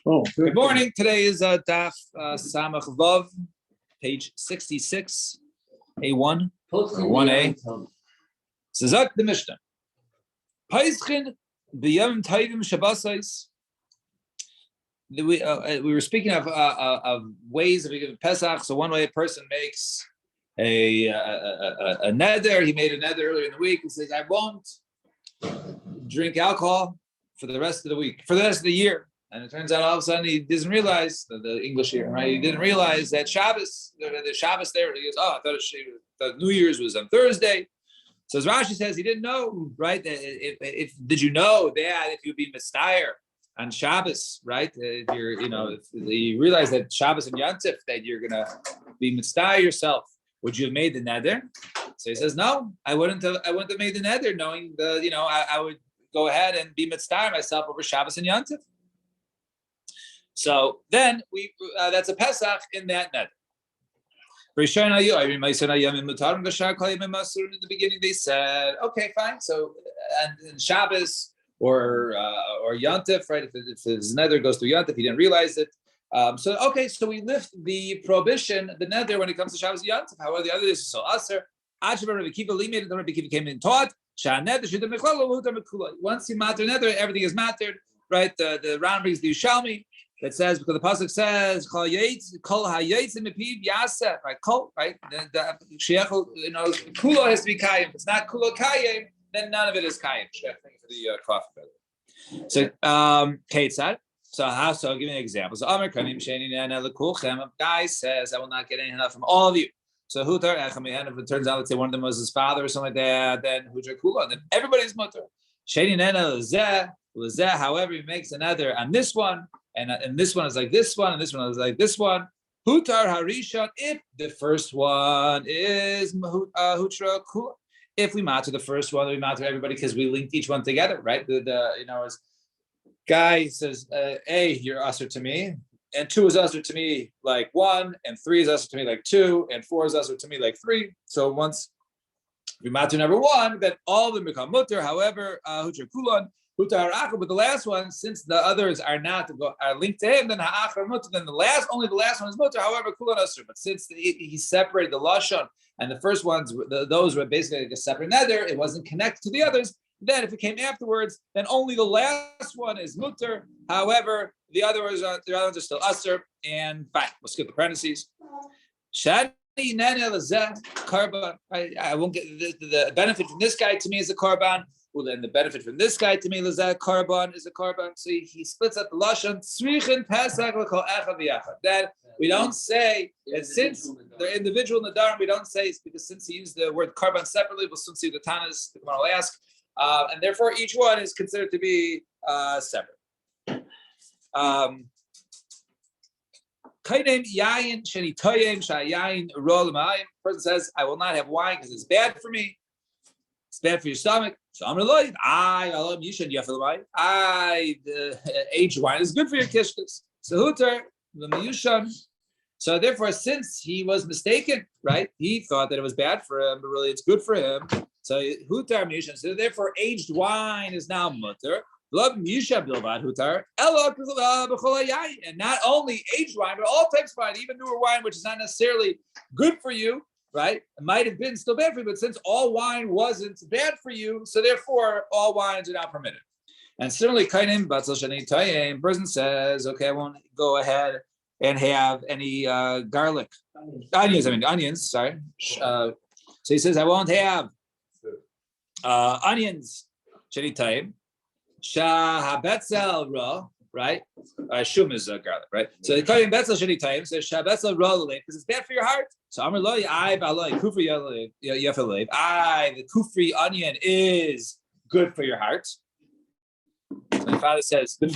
Oh, Good morning. Today is Daf Samach Vav, page 66, A1, or 1A. Zazak the Mishnah. Paischin b'yom tovim shabbosais. We were speaking of ways of Pesach. So one way a person makes a neder. He made a neder earlier in the week and says, "I won't drink alcohol for the rest of the week, for the rest of the year." And it turns out all of a sudden he doesn't realize the English here, right? He didn't realize that Shabbos, the Shabbos there. He goes, "Oh, I thought the New Year's was on Thursday." So as Rashi says, he didn't know, right? If did you know that if you'd be mistayer on Shabbos, right? If you realize that Shabbos and Yantif that you're gonna be mistayer yourself, would you have made the neder? So he says, no, I wouldn't have made the neder, knowing I would go ahead and be mitzvah myself over Shabbos and Yantif. So then that's a Pesach in that neder. In the beginning they said, okay, fine. So and in Shabbos or Yantif, right? If his neder goes through Yantif, he didn't realize it. So we lift the prohibition, the neder, when it comes to Shabbos and Yantif. However, the other is so aser. Rabbi Kiva came in taught. Once you matter neder, everything is mattered, right? The round brings the Yushalmi that says, because the pasuk says, "Kol hayotz mipiv yaseh," right? Kol, right? The sheikhul, kulo has to be kayim. If it's not kulo kayim, then none of it is kayim. Thank you for the coffee. So, Kate So I'll give you an example. So Amar Kanim Sheni Nana Lekulchem. A guy says, I will not get any enough from all of you. So Hutar Echamihan, if it turns out, let's say one of them was his father or something like that, then Hutar Kula, then everybody's mutter. Sheni Nana Lezeh, however, he makes another on this one, and this one is like this one, and this one is like this one. Hutar Harishon, if the first one is Hutra Kula. If we matter the first one, we matter everybody because we linked each one together, right? As guy says, A, you're usher to me, and 2 is usher to me like 1, and 3 is usher to me like 2, and 4 is usher to me like 3. So once we matter number 1, then all of them become mutter. However, hutar kulon, hutar ha'achar, but the last one, since the others are linked to him, then ha'achar mutter. Then only the last one is mutter. However, kulon usher. But since he separated the lashon, and the first ones, those were basically like a separate nether, it wasn't connected to the others. Then, if it came afterwards, then only the last one is mutter. However, the other ones are still usher. And fine, we'll skip the parentheses. Shani nene lezeh karban. I won't get the benefit from this guy to me is a karban. Well, then the benefit from this guy to me lezeh karban is a karban. So he splits up the lashon tzrichin pesach l'kol echad v'yachad. That we don't say that since they're individual nadarim, we don't say it's because since he used the word karban separately, we'll soon see the Tanas. The Gemara will ask. And therefore, each one is considered to be separate. Person says, "I will not have wine because it's bad for me. It's bad for your stomach." So I'm reloyed. You should the aged wine is good for your kishkas. So hutar l'miyushan. So therefore, since he was mistaken, right? He thought that it was bad for him, but really it's good for him. So hutar miyushan. So therefore, aged wine is now mutter. And not only aged wine, but all types of wine, even newer wine, which is not necessarily good for you, right? It might have been still bad for you, but since all wine wasn't bad for you, so therefore all wines are not permitted. And similarly, person says, okay, I won't go ahead and have any onions, sorry. So he says, I won't have onions, sheni time. Shahabetzel ra, right? Shum is garlic, right? So the kohen betzel sheni time says shahabetzel ra because it's bad for your heart. So Amar lo I baloi kufri yafalev. The kufri onion is good for your heart. So my father says good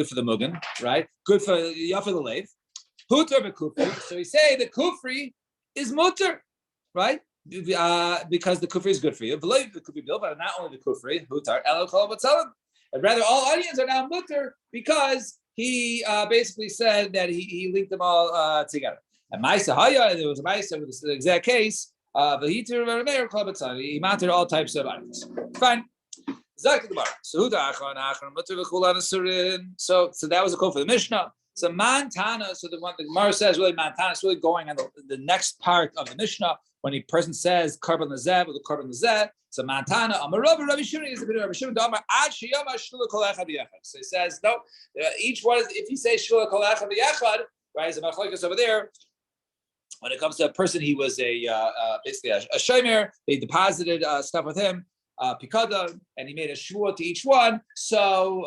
for the mugan, right? Good for yafalev. Hutar bekufri. So we say the kufri is mutter, right? Because the kufri is good for you. But not only the kufri, hutar elo kol batzalim. And rather, all onions are now mutter because he basically said that he linked them all together. And Maisa Haya, there was a Maisa with the exact case. He mounted all types of onions. Fine. So that was a call for the Mishnah. So Mantana, so the one the Gemara says really Mantana is really going on the next part of the Mishnah when a person says Karban Lazeh with the Karban Lazeh. So Mantana, Rabbi Shimon is a bit of Rabbi Shimon. So he says no. Each one, if you say Shula Kol Echad B'Yachad, right? As a machlokes over there. When it comes to a person, he was basically a shomer. They deposited stuff with him, pikada, and he made a shvuah to each one. So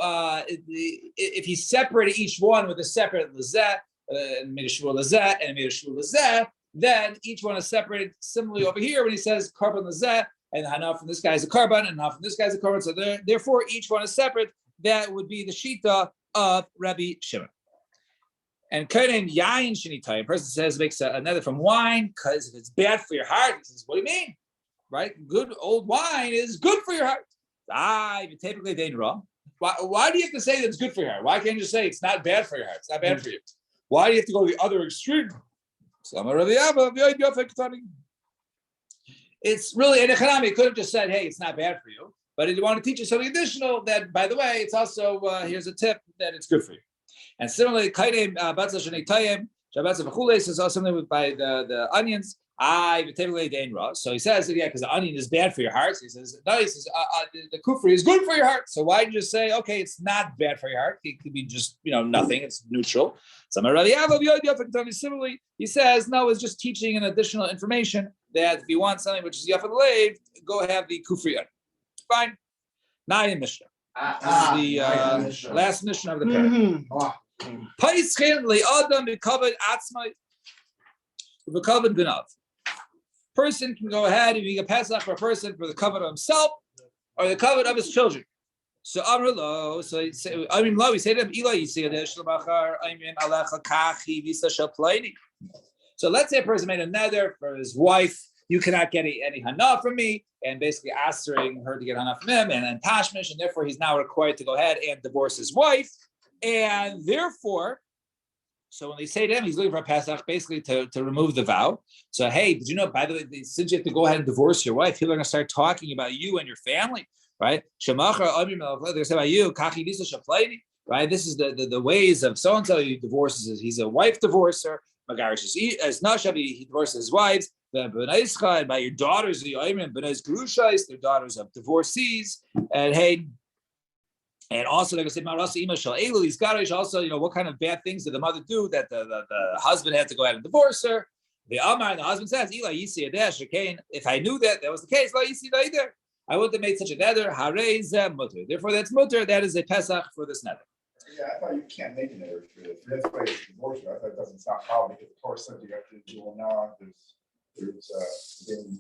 if he separated each one with a separate lazeh, and made a shvuah lazeh, and made a shvuah lazeh, then each one is separated. Similarly over here, when he says karban lazeh, and hana from this guy is a karban, and hana from this guy is a karban, so therefore each one is separate. That would be the shita of Rabbi Shimon. And kain yain shenitay, a person says makes another from wine because if it's bad for your heart, he says, what do you mean? Right? Good old wine is good for your heart. Typically they wrong. Why do you have to say that it's good for your heart? Why can't you just say it's not bad for your heart? It's not bad for you. Why do you have to go to the other extreme? It's really an economy. Could have just said, hey, it's not bad for you. But if you want to teach you something additional, that by the way, it's also here's a tip that it's good for you. And similarly, kainem batzah shenei tayim shabatzah v'chules is also something by the onions. So he says, yeah, because the onion is bad for your heart. So he says, no, he says the kufri is good for your heart. So why did you say, okay, it's not bad for your heart? It could be just nothing. It's neutral. Similarly, he says, no, it's just teaching an additional information that if you want something which is yafad leiv, go have the kufri on. Fine. Nayim Mishnah. This is the last Mishnah of the parak. Person can go ahead and make a Pesach for a person for the covet of himself or the covet of his children. So Amrlo, so he say to him, so let's say a person made a nether for his wife. You cannot get any hana from me, and basically asking her to get hana from him, and then tashmish, and therefore he's now required to go ahead and divorce his wife, and therefore, so when they say to him, he's looking for a Pesach, basically to remove the vow. So hey, did you know? By the way, since you have to go ahead and divorce your wife, people are going to start talking about you and your family, right? They're going to say about you, kachi visa shaplaini, right? This is the ways of so and so. He divorces. He's a wife divorcer. Magarish as nashabi, he divorces his wives. And by your daughters, the Ayman, Benez Gerushais, their daughters of divorcees, and hey, and also like I said, Marasa Ima Shal Elu, these Garish, also, what kind of bad things did the mother do that the husband had to go ahead and divorce her? The Amar, and the husband says, Ila Yisi Adesh, if I knew that was the case, La Yisi Lader, I wouldn't have made such a nether, Harez Mutter. Therefore, that's Mutter, that is a Pesach for this nether. Yeah, I thought you can't make a nether for this. That's why it's divorce. I thought it doesn't sound probably because the Torah said you have to do now. There's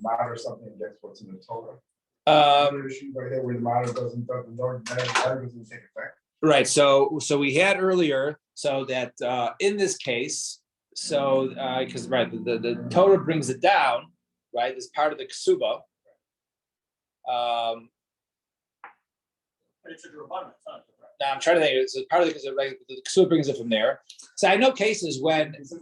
matter or something against what's in the Torah. Issue right there where the matter doesn't take effect. Right. So we had earlier so that in this case, so because the Torah brings it down, right? As part of the ksuba. But it's a Rabbanan, it's not. Now I'm trying to think. It's part of the ksuba brings it from there. So I know cases when So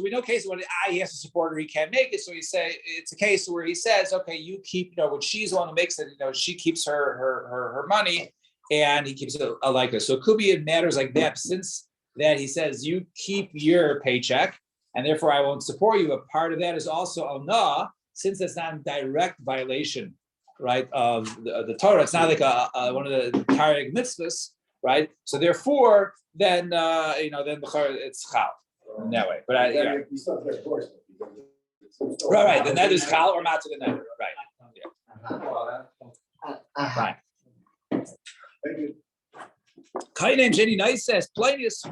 we know cases when he has to support or he can't make it. So he say it's a case where he says, okay, you keep when she's the one who makes it. She keeps her money and he keeps it like this. So it could be in matters like that. Since that he says you keep your paycheck and therefore I won't support you. A part of that is also ona, since it's not in direct violation, right, of the Torah. It's not like one of the Tariq mitzvahs, right? So therefore, then then it's chal in that way. But right. The nether is chal or matzah the nether, right? Yeah. Fine. Kainem Jenny Nice says Plinius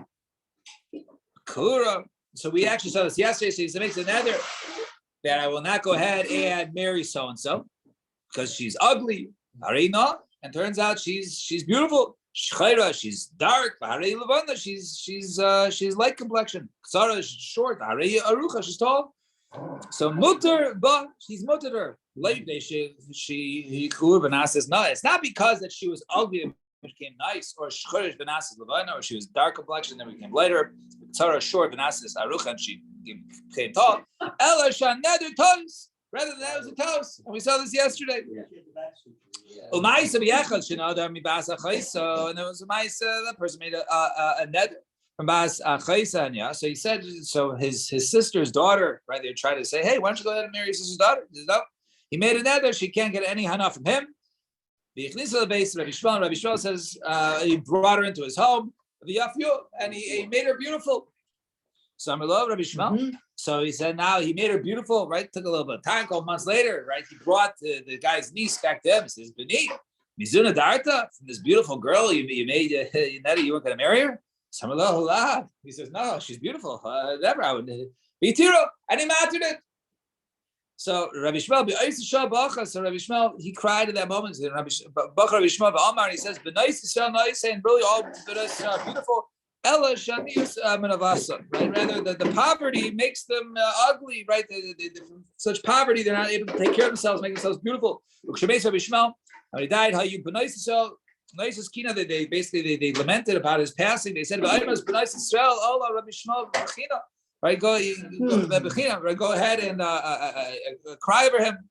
Kura. So we actually saw this yesterday. So he makes a nether that I will not go ahead and marry so and so because she's ugly. Arena, and turns out she's beautiful. Shchayra, she's dark. Harei Levana, she's light complexion. Ksara, she's short. Harei Arucha, she's tall. So mutter, but she's mutter her. Later, she Benas says no. It's not because that she was ugly and became nice, or Shchayra Benas is Levana, or she was dark complexion then became lighter. Ksara short, Benas is Arucha, and she became tall. Ela Shan Nether toes. Rather than that was a toast, and we saw this yesterday. And there was a Maisa, that person made a net from Bas Chaysa, yeah. So he said, so his sister's daughter, right? They're trying to say, hey, why don't you go ahead and marry your sister's daughter? No. He made a nether, she can't get any hana from him. The base, Rabbi Shmuel says he brought her into his home, and he made her beautiful. So I'm love Rabbi Shmuel. So he said, now he made her beautiful, right? Took a little bit of time, a couple months later, right? He brought the guy's niece back to him. He says, Beni, Mizuna Darta, from this beautiful girl you made, you weren't going to marry her? So he says, no, she's beautiful. Never, I would. Bitiro, and he mattered it. So Rabbi Shmuel, so Rabbi Shmuel, he cried at that moment. Rabbi Shmuel, and he says, and really all beautiful. Ella Shamius Manavasa, right? Rather, the poverty makes them ugly, right? From such poverty, they're not able to take care of themselves, make themselves beautiful. Rabbi Shmuel, when he died, how you they basically they lamented about his passing. They said, right? Go ahead and cry over him.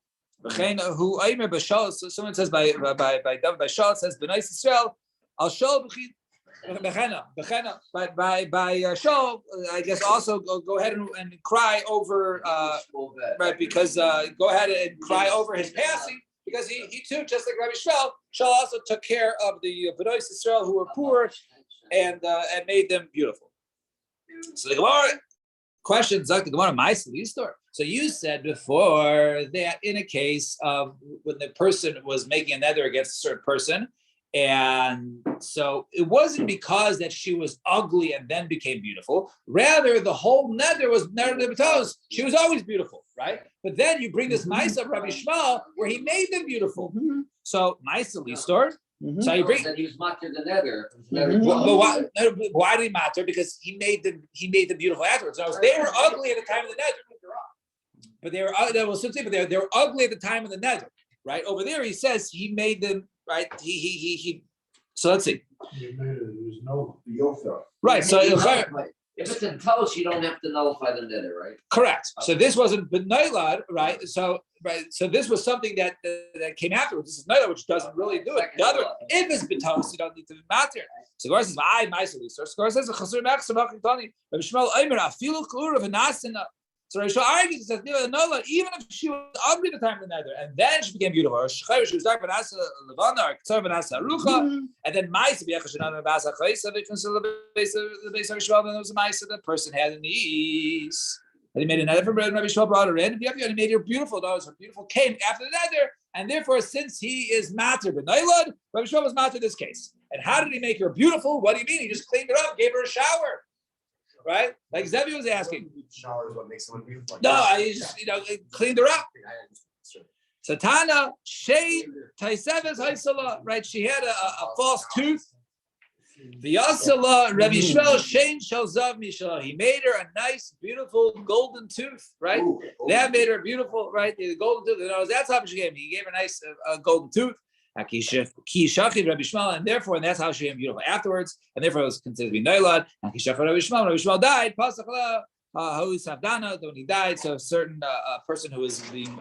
Who so someone says by Shaul, it says B'nai Yisrael, I'll show by Shaul, I guess also go ahead and cry over right, because go ahead and cry over his passing, because he too, just like Rabbi Shaul also took care of the B'nai Yisrael who were poor and made them beautiful. So the Gemara questions like the Gemara Ma'aseh Listor. So you said before that in a case of when the person was making a nether against a certain person, and so it wasn't because that she was ugly and then became beautiful. Rather, the whole nether was nether. She was always beautiful, right? But then you bring this Ma'aseh of Rabbi Shmuel where he made them beautiful. So Ma'aseh Listor. So you bring. He was matter the nether. But why did he matter? Because he made them beautiful afterwards. So they were ugly at the time of the nether, but they were ugly at the time of the nether, right? Over there, he says he made them right. He. So let's see. There's no yosa. Right. So if it's in toast, you don't have to nullify the nether, right? Correct. So this wasn't b'nailad, right? So this was something that came afterwards. This is nailad, which doesn't really do it. The other, if it's b'tos, you don't need to be matter. So Gemara says, "I myself." So Gemara says, "Chasur mechsam ha'chitani." Rabbi Shmuel Aimer afilu klur of anasina. So Rabbi Shmuel argues, he says, "No, even if she was ugly at the time of the nether, and then she became beautiful, or she was dark v'nasa levana, or tzar v'nasa rucha, and then ma'aseh b'yachashanan v'basa chayisa v'knsa lebeis Shmuel, then there was a ma'aseh the person had in the east, and he made a nether from bread, and Rabbi Shmuel brought her in. And he made her beautiful. Those her beautiful came after the nether, and therefore, since he is matter b'nailad, Rabbi Shmuel was matter this case. And how did he make her beautiful? What do you mean? He just cleaned her up, gave her a shower. Right? Like Zevi was asking. Shower is what makes someone beautiful. No, I just cleaned her up. Satana, Shade, Taiseves, Haisala, right? She had a false tooth. V'yasala, Rabbi Shmuel, Shane Shalzav Mishalah. He made her a nice, beautiful golden tooth, right? That made her beautiful, right? The golden tooth. That's how she gave him. He gave her a nice golden tooth. Rabbi Shmuel, and therefore, and that's how she became beautiful afterwards, and therefore it was considered to be Nailad. And Rabbi Shmuel died. When he died, so a certain person who was being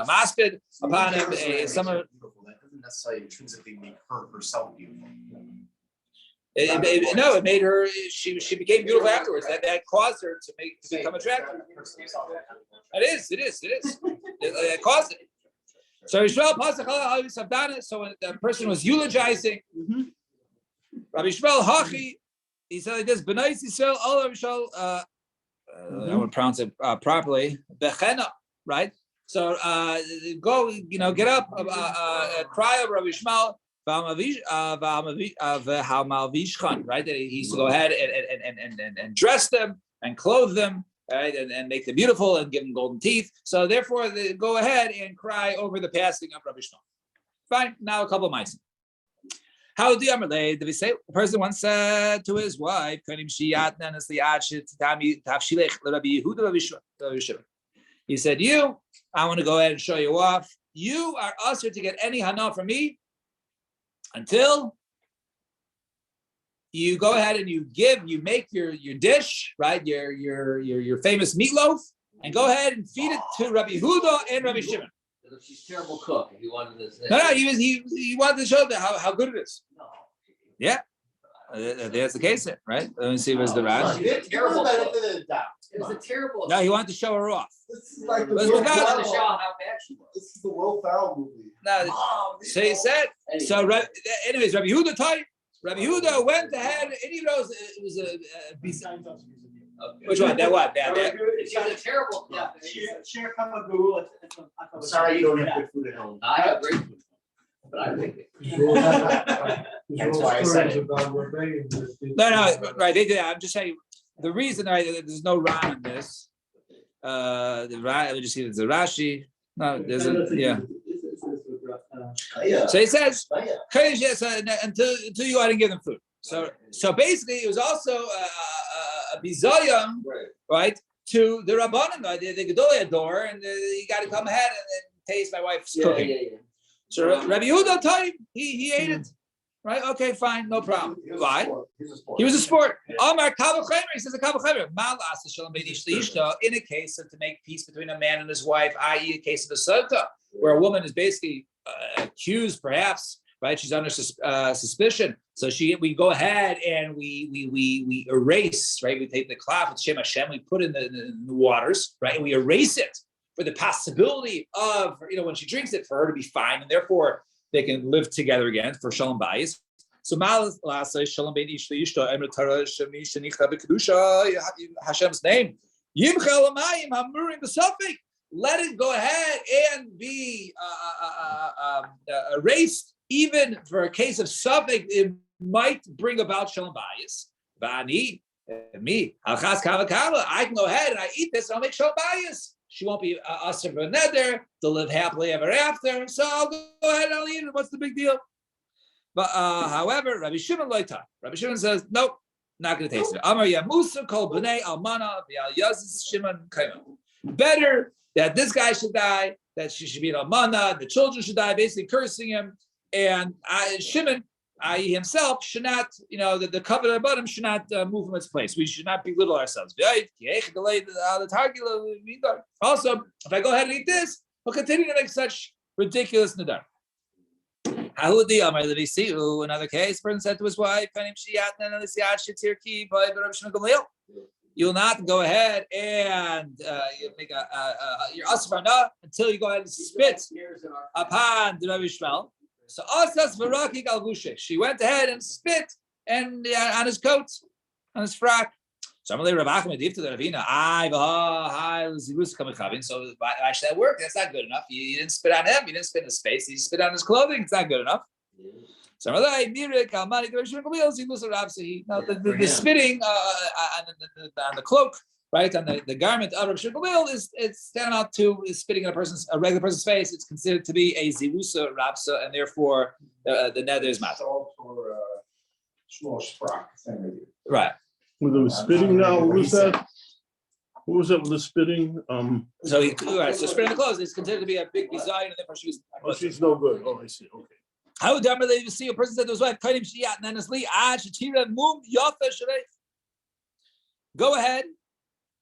maspid upon him, someone. That doesn't necessarily intrinsically make her herself beautiful. It made her. She became beautiful afterwards. That caused her to become attractive. It is. It caused it. So Yisrael Pasach Sabdana. So when the person was eulogizing Rabbi Shmuel Hachi, he said like this: B'nai Yisrael Al Rabbi Shmuel. I want to pronounce it properly. Bechena, right? So go, get up, cry over Rabbi Shmuel. Right? That he used to go ahead and dress them and clothe them. Right, and make them beautiful and give them golden teeth. So therefore, they go ahead and cry over the passing of Rabbi Shmuel. Fine. Now a couple of mice. How do you say? A person once said to his wife, he said, "You, I want to go ahead and show you off. You are usher to get any hana from me until." You go ahead and you make your dish, right? Your famous meatloaf, and go ahead and feed it to Rabbi Huda and Rabbi Shimon. If she's terrible cook, if you wanted to say. No, he wanted to show that how good it is. Yeah, there's the case, right? Let me see. Where's the Rash? She did terrible cook. It was a terrible. No, he wanted to show her off. This is like the Let's Will move on. She wanted to Ferrell- show how bad she was. This is the Will Ferrell movie. No, so he said. So, anyways, Rabbi Yehuda type. Rabbi Yehuda went ahead, and he knows it was which one? That what? That. She was a terrible cook. I'm sorry you don't have good food at home. I have great food, but I think it. That's why I said it. No, right. They did. I'm just saying the reason. Right, there's no Ran in this. The Ran. Let me just see. There's a Rashi. No, there's a yeah. So he says, yes, until you go ahead and give them food. So basically, it was also a bizayam, right, to the rabbanim, the gedolei door, and you got to come ahead and taste my wife's cooking. Yeah. So Rabbi Yehuda told him he ate it, right? Okay, fine, no problem. Why? He was a sport. Omar Kavachemer, he says a Kavachemer. In a case of to make peace between a man and his wife, i.e., a case of a sota, where a woman is basically accused, perhaps, right? She's under suspicion. So we go ahead and we erase, right? We take the cloth with Shem Hashem, we put in the waters, right? And we erase it for the possibility of, when she drinks it, for her to be fine, and therefore they can live together again for Shalom Bayis. So Hashem's name. Let it go ahead and be erased, even for a case of suffix. It might bring about Shalom Bayis. Me, Alchas Kava Kava, I can go ahead and I eat this, and I'll make Shalom Bayis. She won't be usher for nether to live happily ever after. So I'll go ahead and I'll eat it. What's the big deal? But however, Rabbi Shimon loita. Rabbi Shimon says, nope, not going to taste it. Amar Yamusa kol b'nei almana v'al yazis Shimon kaima. Better that this guy should die, that she should be an almana, the children should die, basically cursing him. And Shimon, i.e. himself, should not, the covenant about him should not move from its place. We should not belittle ourselves. Also, if I go ahead and eat this, we'll continue to make such ridiculous nadar. Another case, person said to his wife, you'll not go ahead and you make your asfana until you go ahead and spit upon the Rabbi Shmuel. So Asas Varaki Galgushe. She went ahead and spit and on his coat, on his frock. So I'm going to Rabbi Medivta to the Ravina. So why should that work? That's not good enough. You didn't spit on him. You didn't spit in his face. You spit on his clothing. It's not good enough. So I'm like, the spitting on the cloak, right, on the garment of Rav Shmuel it's tantamount to spitting on a regular person's face. It's considered to be a zivusa rapsa, and therefore the nether is matter. Right. With the spitting now, what was that? What was that with the spitting? So spitting on the clothes is considered to be a big bizarre, and therefore she's. Oh, she's no good. Oh, I see. Okay. How would you see a person said to his wife, go ahead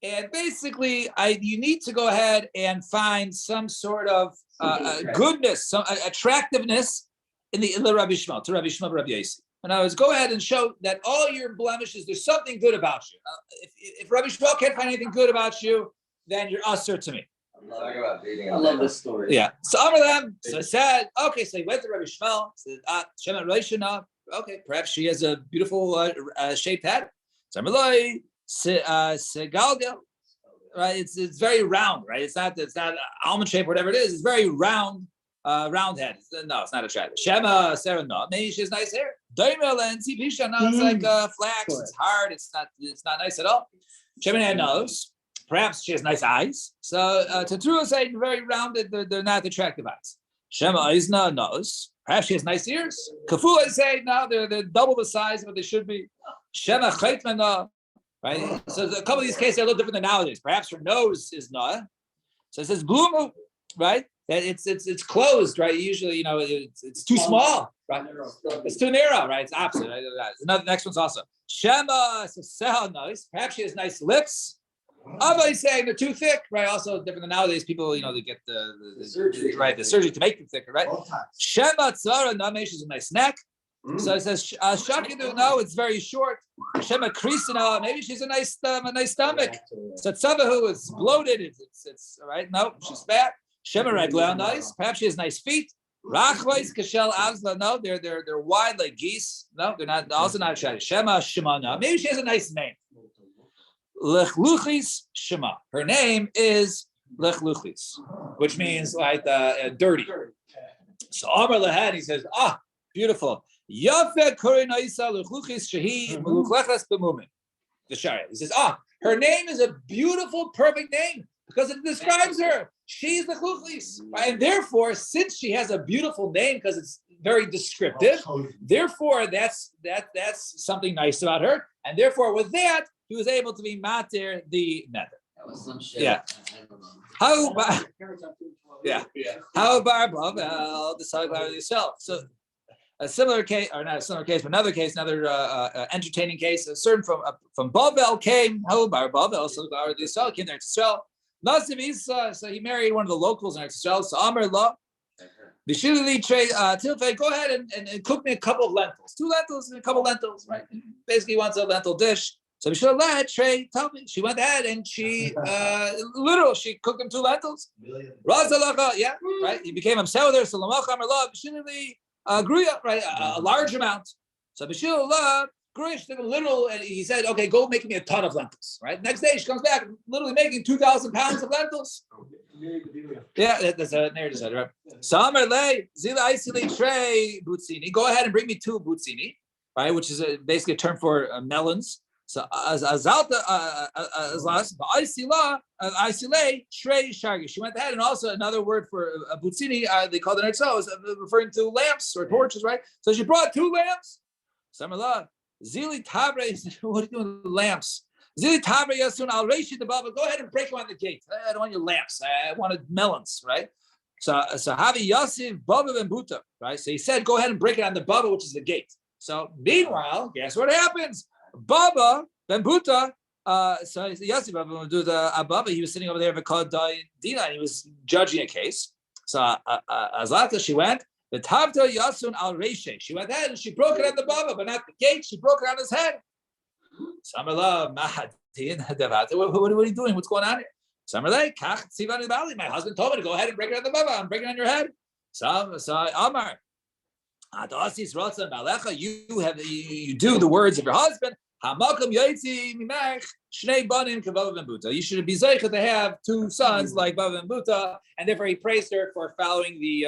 and basically you need to go ahead and find some sort of goodness, some attractiveness in the Rabbi Shmuel, to Rabbi Shmuel, Rabbi Yossi. In other words, go ahead and show that all your blemishes, there's something good about you. If Rabbi Shmuel can't find anything good about you, then you're usher to me. I love this story. Yeah. So some of them, so said, okay, so he went to Rabbi Shmuel, said, Shema Roshana, okay, perhaps she has a beautiful shaped head. Samaloi, Segalga, right? It's very round, right? It's not almond shape, whatever it is. It's very round, round head. No, it's not attractive. Shema, Sarah, no. Maybe she has nice hair. Daimel and Sipisha, no, it's like flax. It's hard. It's not nice at all. Shema had nose. Perhaps she has nice eyes. So Tatru say very rounded, they're not attractive eyes. Shema Izna nose. Perhaps she has nice ears. Kafua say no, they're double the size of what they should be. Shema Chaitmana. Right? So a couple of these cases are a little different than nowadays. Perhaps her nose is not. So it says Blumu, right? That it's closed, right? Usually, it's too small, right? It's too narrow, right? It's opposite. Right? Another next one's also Shema Sehel nose. Perhaps she has nice lips. Abba is saying they're too thick, right? Also different than nowadays. People, they get the surgery to make them thicker, right? Shema tzara namesh is a nice neck. So it says shakidu. No, it's very short. Shema krisina. Maybe she's a nice stomach. So tzavahu is bloated. It's all right. No, she's fat. Shema regla nice. Perhaps she has nice feet. Rachvais kashel avzla. No, they're wide like geese. No, they're not. Also not shy. Shema shemana. Maybe she has a nice name. Lechluchis Shema. Her name is Lechluchis, which means like dirty. So Amar Lahan, he says, beautiful. Yafe Kurinaisa Lechluchis Shahi Meluklechas Bemumin. The Shari. He says, her name is a beautiful, perfect name because it describes her. She's Lechluchis. Right? And therefore, since she has a beautiful name because it's very descriptive, therefore that's something nice about her. And therefore, with that, he was able to be matir the nether. That was some shit. Yeah. How about How about Bavel decided by yourself? So a similar case, or not a similar case, but another case, another entertaining case. A certain from Bavel came. How about Bavel? So Yisrael came there to sell. Nasiv Isa, so he married one of the locals in Israel. So Amar La. Bishuli Trey Tilfei, go ahead and cook me a couple of lentils. 2 lentils and a couple of lentils, right? Basically, he wants a lentil dish. So Bishuli Trey, tell me. She went ahead and she she cooked him 2 lentils. Razalacha, yeah, right. He became upset with her. So Lamach Amar La Bishuli grew up, right, a large amount. So Bishuli grew took a little, and he said, "Okay, go make me a ton of lentils." Right. Next day, she comes back, literally making 2,000 pounds of lentils. Yeah, that's a narrative, right? Summer lay zila isili tray butzini. Go ahead and bring me 2 butzini, right? Which is basically a term for melons. So azalta isile tray shargi. She went ahead and also another word for a butzini. They called it ourselves, referring to lamps or torches, right? So she brought 2 lamps. Summer la zili tabre. What are you doing with the lamps? Zili tabre yasun. I'll raise you the baba. Go ahead and break them on the gate. I don't want your lamps. I wanted melons, right? So Havi Yosef Baba and Buta, right? So he said, go ahead and break it on the Baba, which is the gate. So meanwhile, guess what happens? Baba Ben Buta, so Yosef Baba will do the Baba. He was sitting over there called Dina, and he was judging a case. So Azlata, she went. The Tavta Yasun Al Reshe. She went ahead and she broke it on the Baba, but not the gate. She broke it on his head. Samala Mahadin Devat. What are you doing? What's going on here? Samarlei, Kach Tzivani Bali. My husband told me to go ahead and break it on the Baba. I'm breaking it on your head. So Amar. Adasis Rotsan Balecha. You do the words of your husband. Hamakam Yaitzi Mimach Shnei Banim Kavav and Buta. You should be zeicha to have 2 sons like Bava and Buta, and therefore he praised her for following the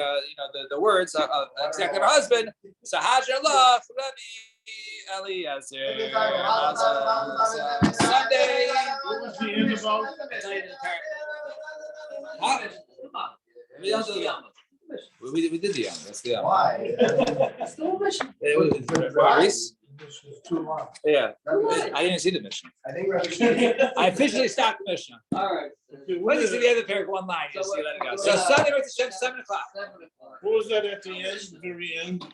words of exactly her husband. So Hajar Lach Rabbi Eliezer Sunday. What was the end about? We did the That's the Why? Reese? Too long. Yeah, I didn't see the mission. I think I officially stopped the mission. All right. When you see the other paragraph, 1 line, you see let it go. So Sunday, 7 o'clock. Seven o'clock. What was that at the end, very end?